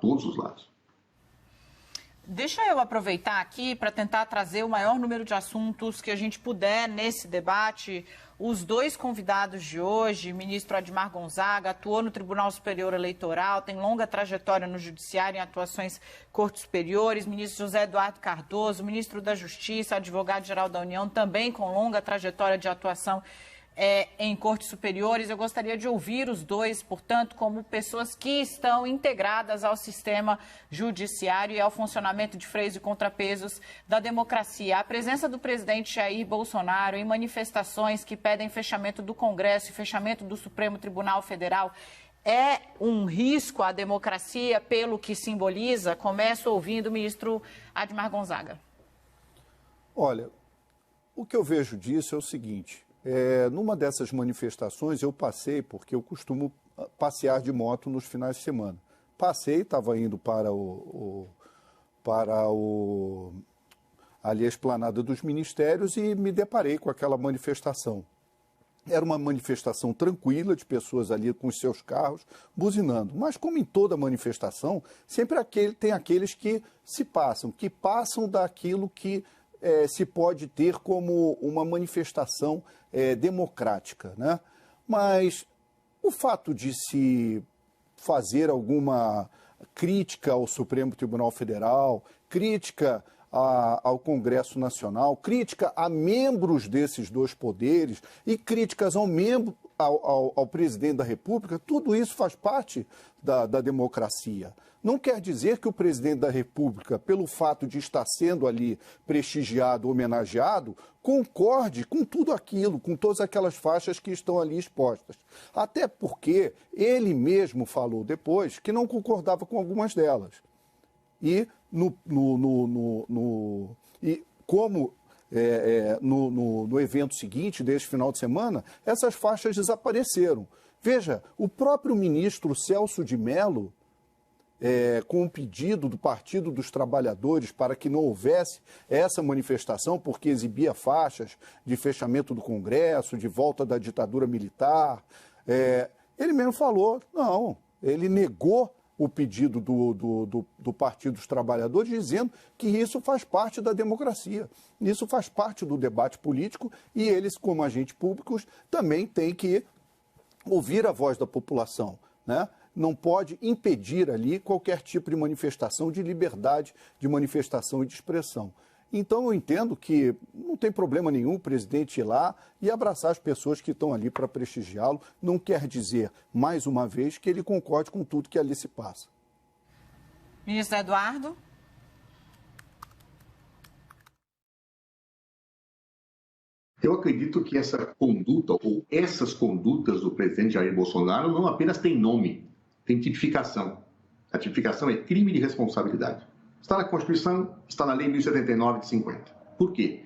todos os lados. Deixa eu aproveitar aqui para tentar trazer o maior número de assuntos que a gente puder nesse debate. Os dois convidados de hoje, ministro Admar Gonzaga, atuou no Tribunal Superior Eleitoral, tem longa trajetória no Judiciário em atuações em cortes superiores. Ministro José Eduardo Cardoso, ministro da Justiça, advogado-geral da União, também com longa trajetória de atuação em cortes superiores. Eu gostaria de ouvir os dois, portanto, como pessoas que estão integradas ao sistema judiciário e ao funcionamento de freios e contrapesos da democracia. A presença do presidente Jair Bolsonaro em manifestações que pedem fechamento do Congresso e fechamento do Supremo Tribunal Federal é um risco à democracia pelo que simboliza? Começo ouvindo o ministro Admar Gonzaga. Olha, o que eu vejo disso é o seguinte: numa dessas manifestações eu passei, porque eu costumo passear de moto nos finais de semana. Passei, estava indo para ali a esplanada dos ministérios e me deparei com aquela manifestação. Era uma manifestação tranquila, de pessoas ali com os seus carros, buzinando. Mas como em toda manifestação, sempre tem aqueles que passam daquilo que se pode ter como uma manifestação democrática, né? Mas o fato de se fazer alguma crítica ao Supremo Tribunal Federal, crítica ao Congresso Nacional, crítica a membros desses dois poderes e críticas ao presidente da República, tudo isso faz parte da democracia. Não quer dizer que o presidente da República, pelo fato de estar sendo ali prestigiado, homenageado, concorde com tudo aquilo, com todas aquelas faixas que estão ali expostas. Até porque ele mesmo falou depois que não concordava com algumas delas. E como no evento seguinte, deste final de semana, essas faixas desapareceram. Veja, o próprio ministro Celso de Mello, com o pedido do Partido dos Trabalhadores para que não houvesse essa manifestação, porque exibia faixas de fechamento do Congresso, de volta da ditadura militar, ele mesmo falou, não, ele negou o pedido do Partido dos Trabalhadores, dizendo que isso faz parte da democracia, isso faz parte do debate político e eles, como agentes públicos, também têm que ouvir a voz da população, né? Não pode impedir ali qualquer tipo de manifestação, de liberdade de manifestação e de expressão. Então eu entendo que não tem problema nenhum o presidente ir lá e abraçar as pessoas que estão ali para prestigiá-lo. Não quer dizer, mais uma vez, que ele concorde com tudo que ali se passa. Ministro Eduardo. Eu acredito que essa conduta, ou essas condutas do presidente Jair Bolsonaro, não apenas têm nome, tem tipificação. A tipificação é crime de responsabilidade. Está na Constituição, está na Lei 1079 de 50. Por quê?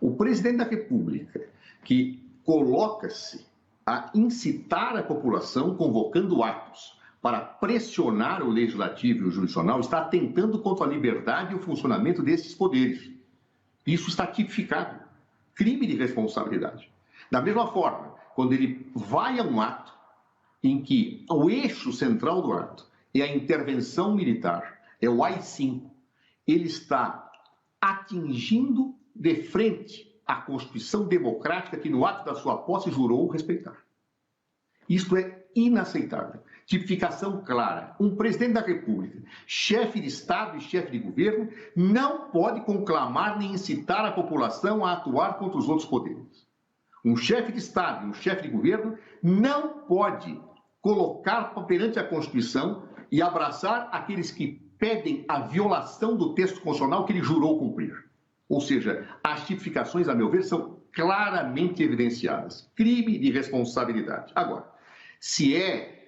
O presidente da República, que coloca-se a incitar a população convocando atos para pressionar o Legislativo e o Judicial, está atentando contra a liberdade e o funcionamento desses poderes. Isso está tipificado. Crime de responsabilidade. Da mesma forma, quando ele vai a um ato em que o eixo central do ato é a intervenção militar, é o AI-5, ele está atingindo de frente a Constituição democrática que no ato da sua posse jurou respeitar. Isto é inaceitável. Tipificação clara. Um presidente da República, chefe de Estado e chefe de governo, não pode conclamar nem incitar a população a atuar contra os outros poderes. Um chefe de Estado e um chefe de governo não pode colocar perante a Constituição e abraçar aqueles que pedem a violação do texto constitucional que ele jurou cumprir. Ou seja, as tipificações, a meu ver, são claramente evidenciadas. Crime de responsabilidade. Agora, se é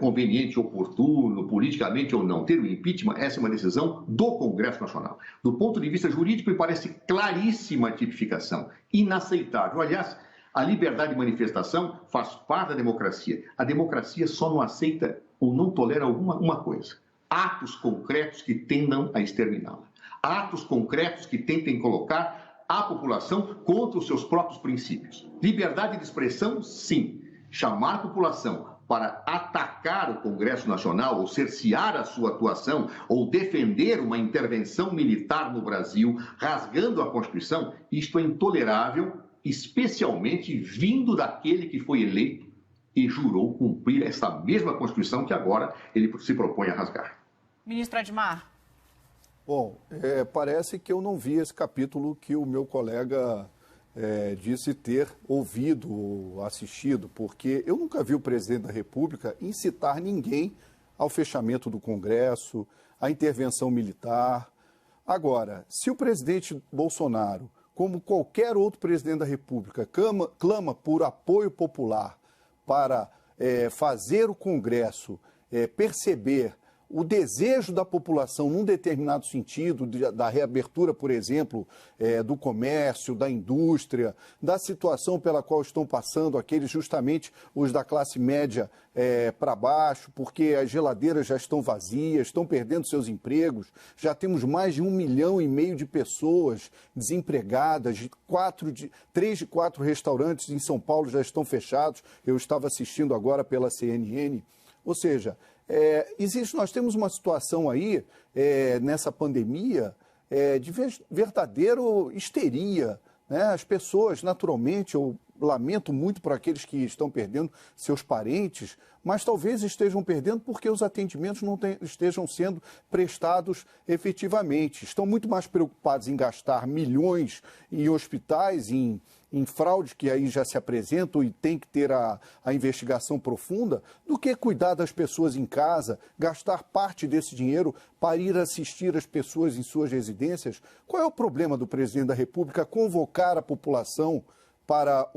conveniente, oportuno, politicamente ou não ter o impeachment, essa é uma decisão do Congresso Nacional. Do ponto de vista jurídico, me parece claríssima a tipificação, inaceitável. Aliás, a liberdade de manifestação faz parte da democracia. A democracia só não aceita ou não tolera uma coisa: atos concretos que tendam a exterminá-la. Atos concretos que tentem colocar a população contra os seus próprios princípios. Liberdade de expressão, sim. Chamar a população para atacar o Congresso Nacional, ou cercear a sua atuação, ou defender uma intervenção militar no Brasil, rasgando a Constituição, isto é intolerável, especialmente vindo daquele que foi eleito e jurou cumprir essa mesma Constituição que agora ele se propõe a rasgar. Ministro Admar. Bom, parece que eu não vi esse capítulo que o meu colega disse ter ouvido ou assistido, porque eu nunca vi o presidente da República incitar ninguém ao fechamento do Congresso, à intervenção militar. Agora, se o presidente Bolsonaro, como qualquer outro presidente da República, clama por apoio popular para fazer o Congresso perceber o desejo da população num determinado sentido, da reabertura, por exemplo, do comércio, da indústria, da situação pela qual estão passando aqueles justamente os da classe média para baixo, porque as geladeiras já estão vazias, estão perdendo seus empregos, já temos mais de 1,5 milhão de pessoas desempregadas, 3 de 4 restaurantes em São Paulo já estão fechados, eu estava assistindo agora pela CNN, ou seja, nós temos uma situação aí, nessa pandemia, de verdadeira histeria, né? As pessoas, naturalmente, eu lamento muito por aqueles que estão perdendo seus parentes, mas talvez estejam perdendo porque os atendimentos não estejam sendo prestados efetivamente. Estão muito mais preocupados em gastar milhões em hospitais, em fraudes que aí já se apresentam e tem que ter a investigação profunda, do que cuidar das pessoas em casa, gastar parte desse dinheiro para ir assistir as pessoas em suas residências. Qual é o problema do presidente da República convocar a população para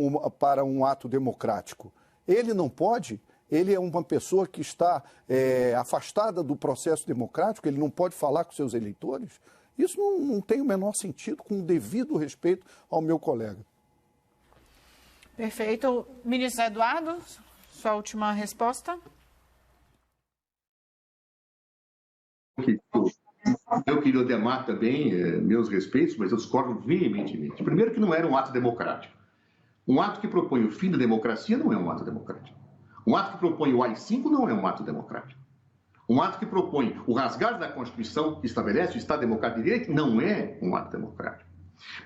um ato democrático? Ele não pode? Ele é uma pessoa que está afastada do processo democrático, ele não pode falar com seus eleitores? Isso não tem o menor sentido, com o devido respeito ao meu colega. Perfeito. Ministro Eduardo, sua última resposta. Meu querido Ademar também, meus respeitos, mas eu discordo veementemente. Primeiro que não era um ato democrático. Um ato que propõe o fim da democracia não é um ato democrático. Um ato que propõe o AI-5 não é um ato democrático. Um ato que propõe o rasgar da Constituição que estabelece o Estado Democrático de Direito não é um ato democrático.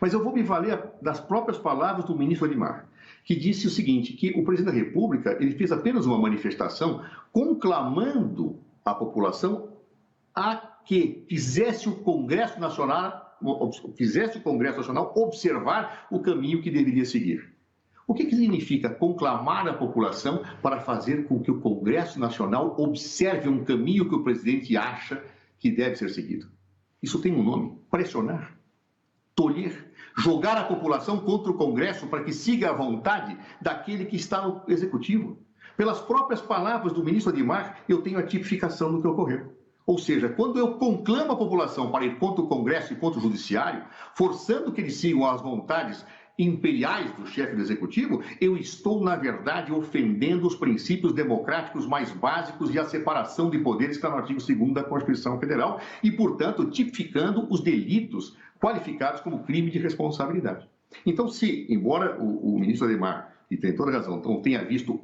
Mas eu vou me valer das próprias palavras do ministro Admar, que disse o seguinte, que o presidente da República ele fez apenas uma manifestação conclamando a população a que fizesse o Congresso Nacional observar o caminho que deveria seguir. O que significa conclamar a população para fazer com que o Congresso Nacional observe um caminho que o presidente acha que deve ser seguido? Isso tem um nome: pressionar, tolher, jogar a população contra o Congresso para que siga a vontade daquele que está no Executivo. Pelas próprias palavras do ministro Admar, eu tenho a tipificação do que ocorreu. Ou seja, quando eu conclamo a população para ir contra o Congresso e contra o Judiciário, forçando que eles sigam as vontades imperiais do chefe do Executivo, eu estou, na verdade, ofendendo os princípios democráticos mais básicos e a separação de poderes que está no artigo 2º da Constituição Federal e, portanto, tipificando os delitos qualificados como crime de responsabilidade. Então, embora o ministro Admar, e tem toda razão, não tenha visto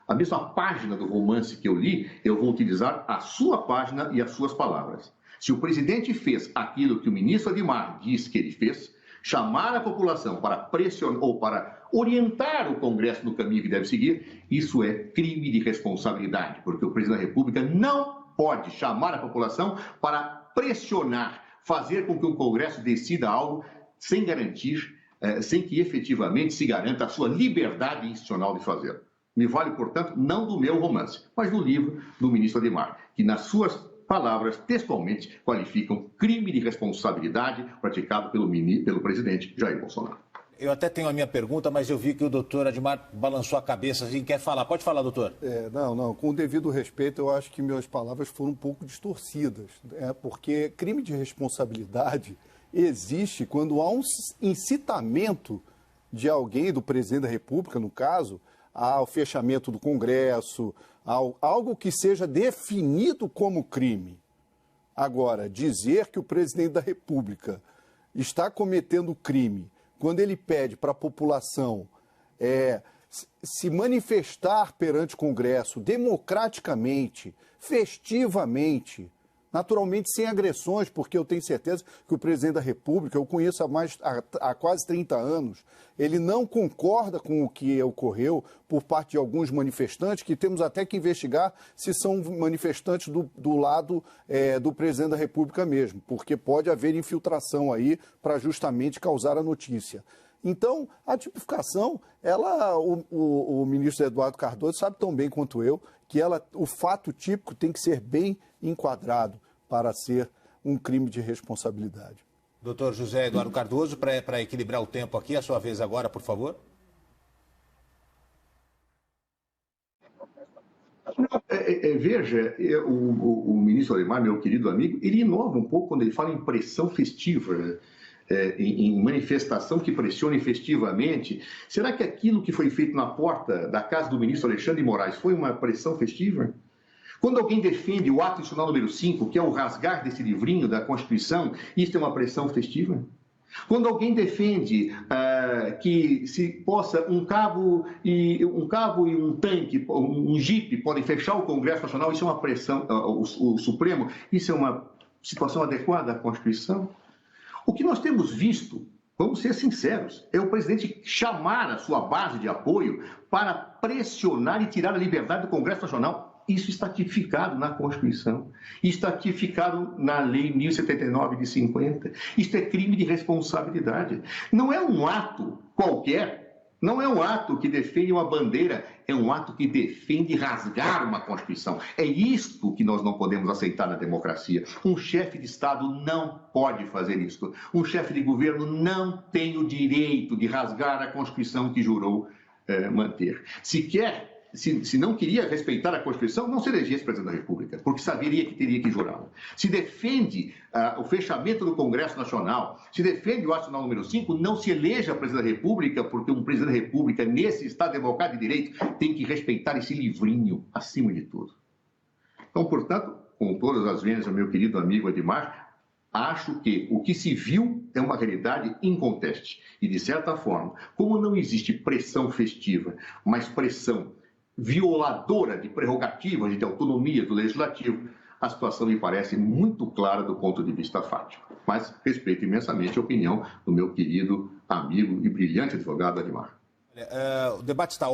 a mesma página do romance que eu li, eu vou utilizar a sua página e as suas palavras. Se o presidente fez aquilo que o ministro Admar diz que ele fez, chamar a população para pressionar ou para orientar o Congresso no caminho que deve seguir, isso é crime de responsabilidade, porque o presidente da República não pode chamar a população para pressionar, fazer com que o Congresso decida algo sem garantir, sem que efetivamente se garanta a sua liberdade institucional de fazer. Me vale, portanto, não do meu romance, mas do livro do ministro Admar, que nas suas palavras textualmente qualificam crime de responsabilidade praticado pelo presidente Jair Bolsonaro. Eu até tenho a minha pergunta, mas eu vi que o doutor Admar balançou a cabeça assim, quer falar. Pode falar, doutor. Não, com o devido respeito, eu acho que minhas palavras foram um pouco distorcidas, porque crime de responsabilidade existe quando há um incitamento de alguém, do presidente da República, no caso, ao fechamento do Congresso, algo que seja definido como crime. Agora, dizer que o presidente da República está cometendo crime quando ele pede para a população se manifestar perante o Congresso democraticamente, festivamente, naturalmente sem agressões, porque eu tenho certeza que o presidente da República, eu conheço há quase 30 anos, ele não concorda com o que ocorreu por parte de alguns manifestantes, que temos até que investigar se são manifestantes do lado do presidente da República mesmo, porque pode haver infiltração aí para justamente causar a notícia. Então, a tipificação, o ministro Eduardo Cardoso sabe tão bem quanto eu que o fato típico tem que ser bem enquadrado para ser um crime de responsabilidade. Doutor José Eduardo Cardoso, para equilibrar o tempo aqui, a sua vez agora, por favor. Veja, o ministro Adhemar, meu querido amigo, ele inova um pouco quando ele fala em pressão festiva, né? Em manifestação que pressione festivamente. Será que aquilo que foi feito na porta da casa do ministro Alexandre de Moraes foi uma pressão festiva? Quando alguém defende o ato institucional número 5, que é o rasgar desse livrinho da Constituição, isso é uma pressão festiva? Quando alguém defende que se possa um cabo e um tanque, um jipe podem fechar o Congresso Nacional, isso é uma pressão, o Supremo, isso é uma situação adequada à Constituição? O que nós temos visto, vamos ser sinceros, é o presidente chamar a sua base de apoio para pressionar e tirar a liberdade do Congresso Nacional. Isso está tipificado na Constituição, está tipificado na Lei 1079 de 50. Isto é crime de responsabilidade. Não é um ato qualquer, não é um ato que defende uma bandeira, é um ato que defende rasgar uma Constituição. É isto que nós não podemos aceitar na democracia. Um chefe de Estado não pode fazer isto. Um chefe de governo não tem o direito de rasgar a Constituição que jurou manter. Se não queria respeitar a Constituição, não se elegesse presidente da República, porque saberia que teria que jurá-la. Se defende o fechamento do Congresso Nacional, se defende o ato institucional número 5, não se eleja presidente da República, porque um presidente da República, nesse Estado democrático de direito, tem que respeitar esse livrinho acima de tudo. Então, portanto, com todas as vezes, meu querido amigo Adhemar, acho que o que se viu é uma realidade inconteste. E, de certa forma, como não existe pressão festiva, mas pressão violadora de prerrogativas e de autonomia do Legislativo, a situação me parece muito clara do ponto de vista fático. Mas respeito imensamente a opinião do meu querido amigo e brilhante advogado Adhemar. O debate está